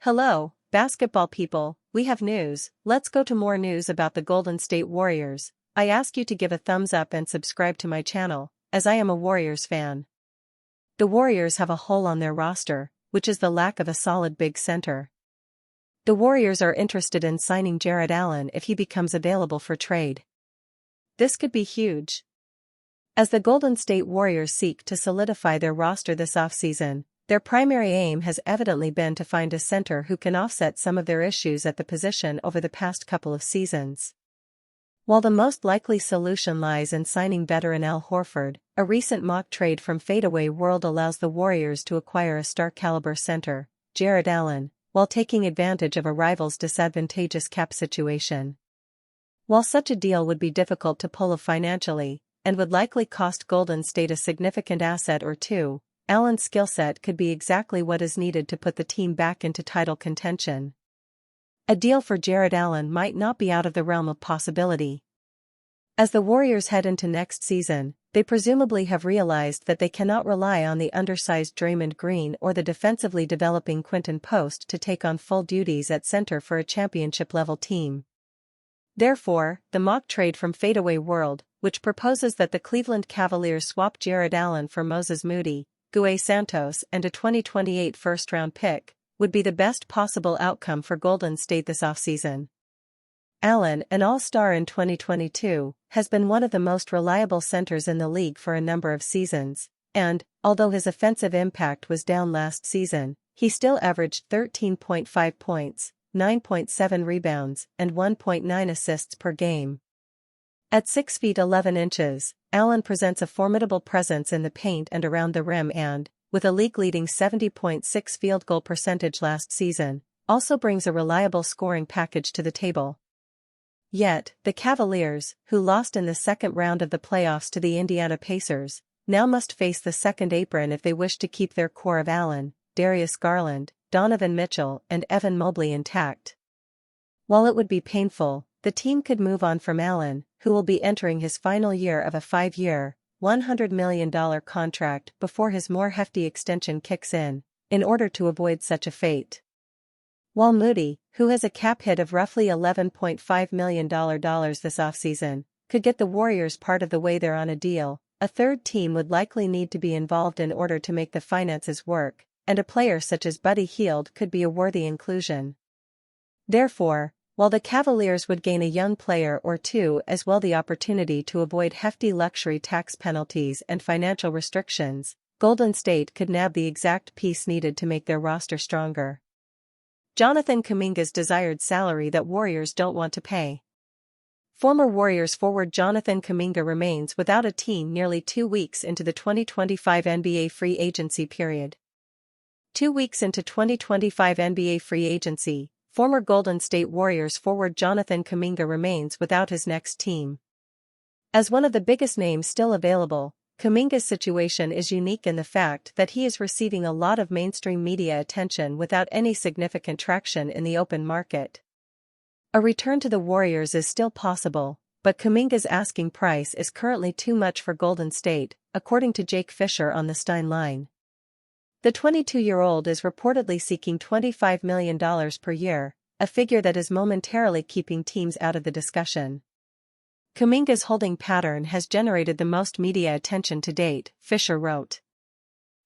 Hello, basketball people, we have news. Let's go to more news about the Golden State Warriors. I ask you to give a thumbs up and subscribe to my channel, as I am a Warriors fan. The Warriors have a hole on their roster, which is the lack of a solid big center. The Warriors are interested in signing Jarrett Allen if he becomes available for trade. This could be huge. As the Golden State Warriors seek to solidify their roster this offseason, their primary aim has evidently been to find a center who can offset some of their issues at the position over the past couple of seasons. While the most likely solution lies in signing veteran Al Horford, a recent mock trade from Fadeaway World allows the Warriors to acquire a star-caliber center, Jarrett Allen, while taking advantage of a rival's disadvantageous cap situation. While such a deal would be difficult to pull off financially, and would likely cost Golden State a significant asset or two, Allen's skill set could be exactly what is needed to put the team back into title contention. A deal for Jarrett Allen might not be out of the realm of possibility. As the Warriors head into next season, they presumably have realized that they cannot rely on the undersized Draymond Green or the defensively developing Quinton Post to take on full duties at center for a championship-level team. Therefore, the mock trade from Fadeaway World, which proposes that the Cleveland Cavaliers swap Jarrett Allen for Moses Moody, Gue Santos and a 2028 first-round pick, would be the best possible outcome for Golden State this offseason. Allen, an all-star in 2022, has been one of the most reliable centers in the league for a number of seasons, and, although his offensive impact was down last season, he still averaged 13.5 points, 9.7 rebounds, and 1.9 assists per game. At 6 feet 11 inches, Allen presents a formidable presence in the paint and around the rim and, with a league-leading 70.6 field goal percentage last season, also brings a reliable scoring package to the table. Yet, the Cavaliers, who lost in the second round of the playoffs to the Indiana Pacers, now must face the second apron if they wish to keep their core of Allen, Darius Garland, Donovan Mitchell and Evan Mobley intact. While it would be painful, the team could move on from Allen, who will be entering his final year of a 5-year, $100 million contract before his more hefty extension kicks in order to avoid such a fate. While Moody, who has a cap hit of roughly $11.5 million this offseason, could get the Warriors part of the way there on a deal, a third team would likely need to be involved in order to make the finances work, and a player such as Buddy Hield could be a worthy inclusion. Therefore, while the Cavaliers would gain a young player or two as well the opportunity to avoid hefty luxury tax penalties and financial restrictions, Golden State could nab the exact piece needed to make their roster stronger. Jonathan Kuminga's desired salary that Warriors don't want to pay. Former Warriors forward Jonathan Kuminga remains without a team nearly 2 weeks into the 2025 NBA free agency period. 2 weeks into 2025 NBA free agency, former Golden State Warriors forward Jonathan Kuminga remains without his next team. As one of the biggest names still available, Kuminga's situation is unique in the fact that he is receiving a lot of mainstream media attention without any significant traction in the open market. A return to the Warriors is still possible, but Kuminga's asking price is currently too much for Golden State, according to Jake Fisher on the Stein line. The 22-year-old is reportedly seeking $25 million per year, a figure that is momentarily keeping teams out of the discussion. Kuminga's holding pattern has generated the most media attention to date, Fisher wrote.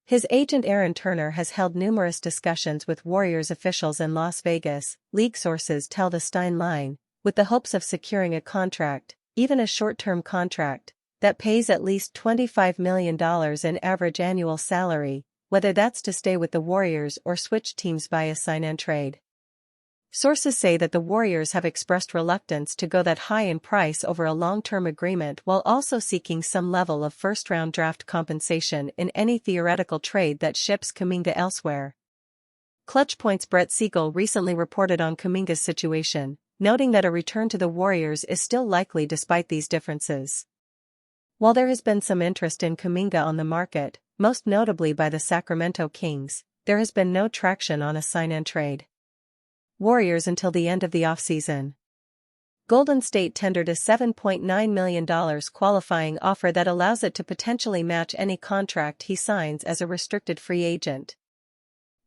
His agent Aaron Turner has held numerous discussions with Warriors officials in Las Vegas, league sources tell the Stein line, with the hopes of securing a contract, even a short-term contract, that pays at least $25 million in average annual salary, whether that's to stay with the Warriors or switch teams via sign-and-trade. Sources say that the Warriors have expressed reluctance to go that high in price over a long-term agreement while also seeking some level of first-round draft compensation in any theoretical trade that ships Kuminga elsewhere. ClutchPoint's Brett Siegel recently reported on Kuminga's situation, noting that a return to the Warriors is still likely despite these differences. While there has been some interest in Kuminga on the market, most notably by the Sacramento Kings, there has been no traction on a sign-and-trade. Warriors until the end of the offseason. Golden State tendered a $7.9 million qualifying offer that allows it to potentially match any contract he signs as a restricted free agent.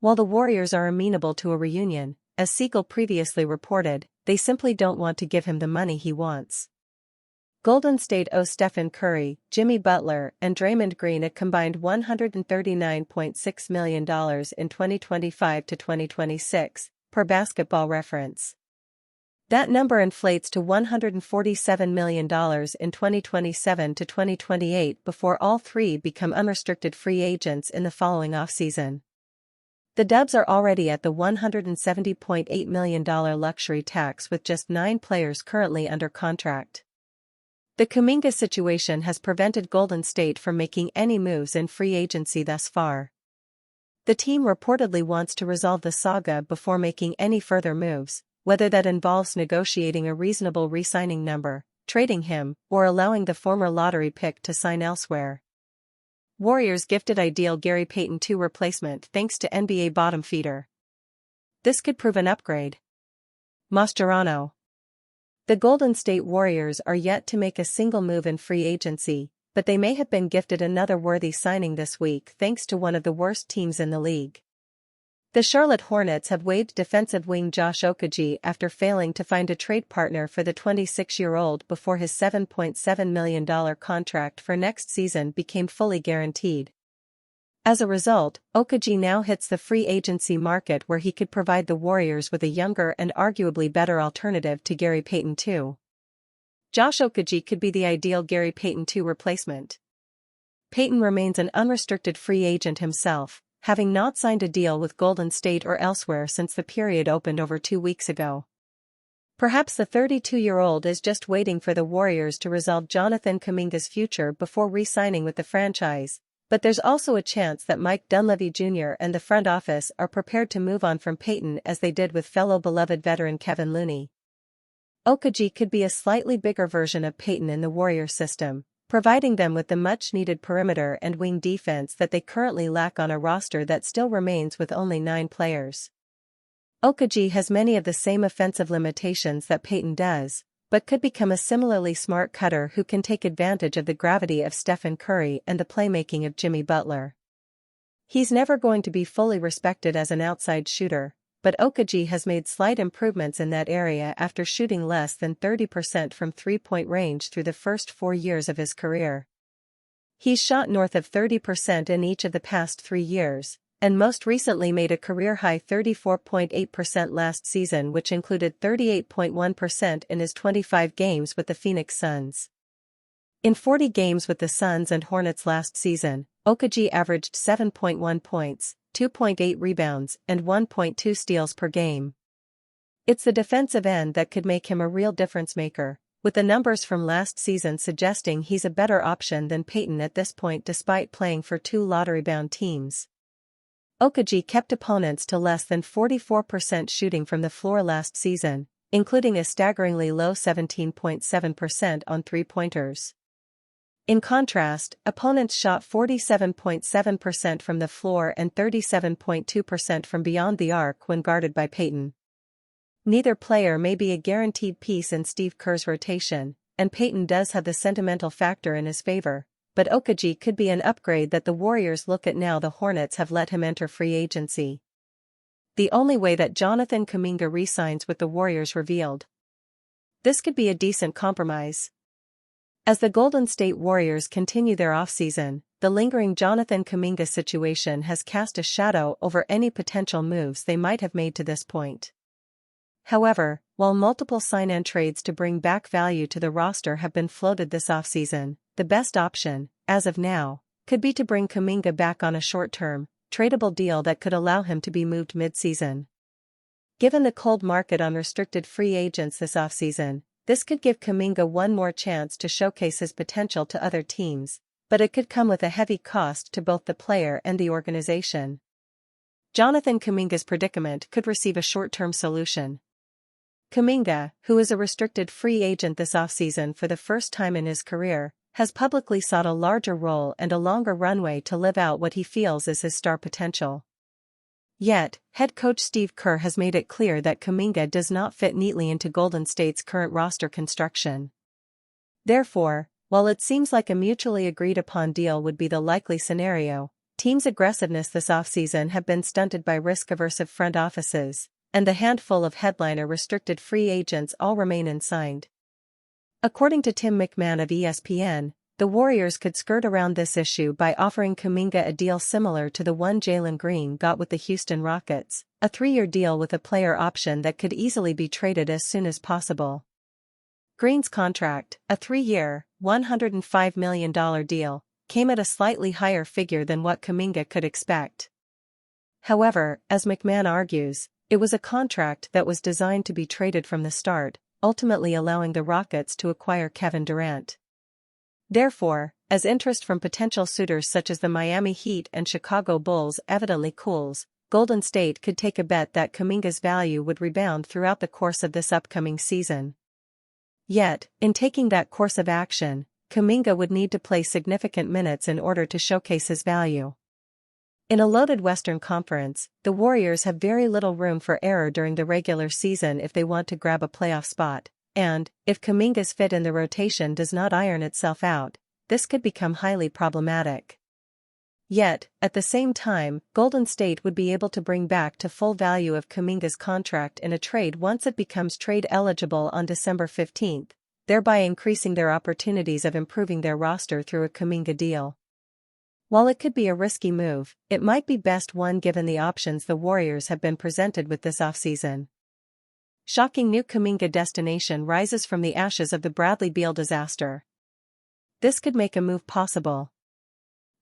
While the Warriors are amenable to a reunion, as Siegel previously reported, they simply don't want to give him the money he wants. Golden State owes Stephen Curry, Jimmy Butler, and Draymond Green a combined $139.6 million in 2025 to 2026, per Basketball Reference. That number inflates to $147 million in 2027 to 2028 before all three become unrestricted free agents in the following offseason. The Dubs are already at the $170.8 million luxury tax with just 9 players currently under contract. The Kuminga situation has prevented Golden State from making any moves in free agency thus far. The team reportedly wants to resolve the saga before making any further moves, whether that involves negotiating a reasonable re-signing number, trading him, or allowing the former lottery pick to sign elsewhere. Warriors gifted ideal Gary Payton II replacement thanks to NBA bottom feeder. This could prove an upgrade. Mascherano. The Golden State Warriors are yet to make a single move in free agency, but they may have been gifted another worthy signing this week thanks to one of the worst teams in the league. The Charlotte Hornets have waived defensive wing Josh Okogie after failing to find a trade partner for the 26-year-old before his $7.7 million contract for next season became fully guaranteed. As a result, Okogie now hits the free agency market where he could provide the Warriors with a younger and arguably better alternative to Gary Payton II. Josh Okogie could be the ideal Gary Payton II replacement. Payton remains an unrestricted free agent himself, having not signed a deal with Golden State or elsewhere since the period opened over 2 weeks ago. Perhaps the 32-year-old is just waiting for the Warriors to resolve Jonathan Kuminga's future before re-signing with the franchise. But there's also a chance that Mike Dunleavy Jr. and the front office are prepared to move on from Payton as they did with fellow beloved veteran Kevin Looney. Okogie could be a slightly bigger version of Payton in the Warrior system, providing them with the much-needed perimeter and wing defense that they currently lack on a roster that still remains with only 9 players. Okogie has many of the same offensive limitations that Payton does, but could become a similarly smart cutter who can take advantage of the gravity of Stephen Curry and the playmaking of Jimmy Butler. He's never going to be fully respected as an outside shooter, but Okogie has made slight improvements in that area after shooting less than 30% from three-point range through the first 4 years of his career. He's shot north of 30% in each of the past 3 years, and most recently made a career-high 34.8% last season, which included 38.1% in his 25 games with the Phoenix Suns. In 40 games with the Suns and Hornets last season, Okogie averaged 7.1 points, 2.8 rebounds, and 1.2 steals per game. It's the defensive end that could make him a real difference-maker, with the numbers from last season suggesting he's a better option than Payton at this point despite playing for 2 lottery-bound teams. Okogie kept opponents to less than 44% shooting from the floor last season, including a staggeringly low 17.7% on three-pointers. In contrast, opponents shot 47.7% from the floor and 37.2% from beyond the arc when guarded by Payton. Neither player may be a guaranteed piece in Steve Kerr's rotation, and Payton does have the sentimental factor in his favor, but Okogie could be an upgrade that the Warriors look at now the Hornets have let him enter free agency. The only way that Jonathan Kuminga re-signs with the Warriors revealed. This could be a decent compromise. As the Golden State Warriors continue their offseason, the lingering Jonathan Kuminga situation has cast a shadow over any potential moves they might have made to this point. However, while multiple sign-and trades to bring back value to the roster have been floated this offseason, the best option, as of now, could be to bring Kuminga back on a short-term, tradable deal that could allow him to be moved mid-season. Given the cold market on restricted free agents this offseason, this could give Kuminga one more chance to showcase his potential to other teams, but it could come with a heavy cost to both the player and the organization. Jonathan Kuminga's predicament could receive a short-term solution. Kuminga, who is a restricted free agent this offseason for the first time in his career, has publicly sought a larger role and a longer runway to live out what he feels is his star potential. Yet, head coach Steve Kerr has made it clear that Kuminga does not fit neatly into Golden State's current roster construction. Therefore, while it seems like a mutually agreed-upon deal would be the likely scenario, teams' aggressiveness this offseason have been stunted by risk-averse front offices, and the handful of headliner-restricted free agents all remain unsigned. According to Tim McMahon of ESPN, the Warriors could skirt around this issue by offering Kuminga a deal similar to the one Jalen Green got with the Houston Rockets, a 3-year deal with a player option that could easily be traded as soon as possible. Green's contract, a 3-year, $105 million deal, came at a slightly higher figure than what Kuminga could expect. However, as McMahon argues, it was a contract that was designed to be traded from the start, ultimately allowing the Rockets to acquire Kevin Durant. Therefore, as interest from potential suitors such as the Miami Heat and Chicago Bulls evidently cools, Golden State could take a bet that Kuminga's value would rebound throughout the course of this upcoming season. Yet, in taking that course of action, Kuminga would need to play significant minutes in order to showcase his value. In a loaded Western Conference, the Warriors have very little room for error during the regular season if they want to grab a playoff spot, and, if Kuminga's fit in the rotation does not iron itself out, this could become highly problematic. Yet, at the same time, Golden State would be able to bring back to full value of Kuminga's contract in a trade once it becomes trade eligible on December 15, thereby increasing their opportunities of improving their roster through a Kuminga deal. While it could be a risky move, it might be best one given the options the Warriors have been presented with this offseason. Shocking new Kuminga destination rises from the ashes of the Bradley Beal disaster. This could make a move possible.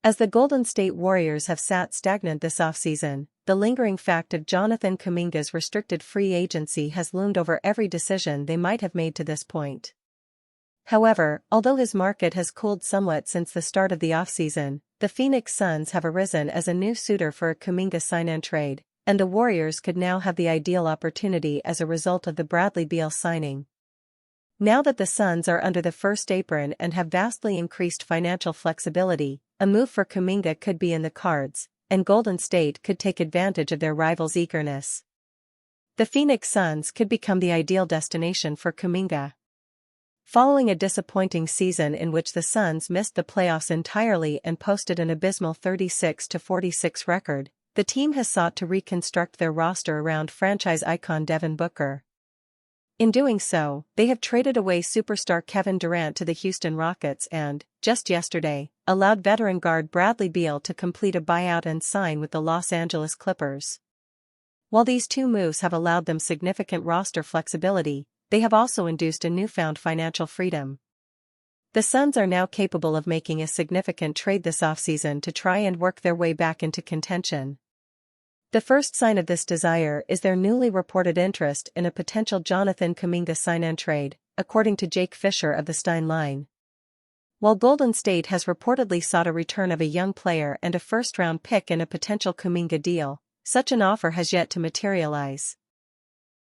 As the Golden State Warriors have sat stagnant this offseason, the lingering fact of Jonathan Kuminga's restricted free agency has loomed over every decision they might have made to this point. However, although his market has cooled somewhat since the start of the offseason, the Phoenix Suns have arisen as a new suitor for a Kuminga sign-and trade, and the Warriors could now have the ideal opportunity as a result of the Bradley Beal signing. Now that the Suns are under the first apron and have vastly increased financial flexibility, a move for Kuminga could be in the cards, and Golden State could take advantage of their rivals' eagerness. The Phoenix Suns could become the ideal destination for Kuminga. Following a disappointing season in which the Suns missed the playoffs entirely and posted an abysmal 36-46 record, the team has sought to reconstruct their roster around franchise icon Devin Booker. In doing so, they have traded away superstar Kevin Durant to the Houston Rockets and, just yesterday, allowed veteran guard Bradley Beal to complete a buyout and sign with the Los Angeles Clippers. While these two moves have allowed them significant roster flexibility, they have also induced a newfound financial freedom. The Suns are now capable of making a significant trade this offseason to try and work their way back into contention. The first sign of this desire is their newly reported interest in a potential Jonathan Kuminga sign-and trade, according to Jake Fisher of the Stein Line. While Golden State has reportedly sought a return of a young player and a first-round pick in a potential Kuminga deal, such an offer has yet to materialize.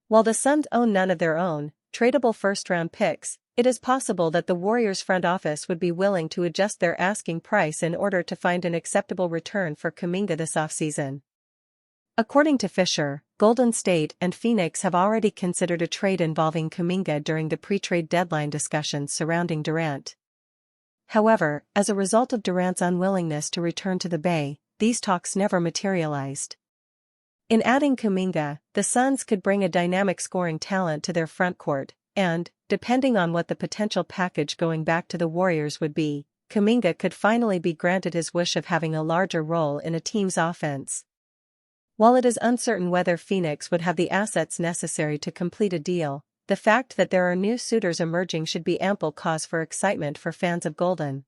While the Suns own none of their own tradable first-round picks, it is possible that the Warriors' front office would be willing to adjust their asking price in order to find an acceptable return for Kuminga this offseason. According to Fisher, Golden State and Phoenix have already considered a trade involving Kuminga during the pre-trade deadline discussions surrounding Durant. However, as a result of Durant's unwillingness to return to the Bay, these talks never materialized. In adding Kuminga, the Suns could bring a dynamic scoring talent to their frontcourt, and, depending on what the potential package going back to the Warriors would be, Kuminga could finally be granted his wish of having a larger role in a team's offense. While it is uncertain whether Phoenix would have the assets necessary to complete a deal, the fact that there are new suitors emerging should be ample cause for excitement for fans of Golden.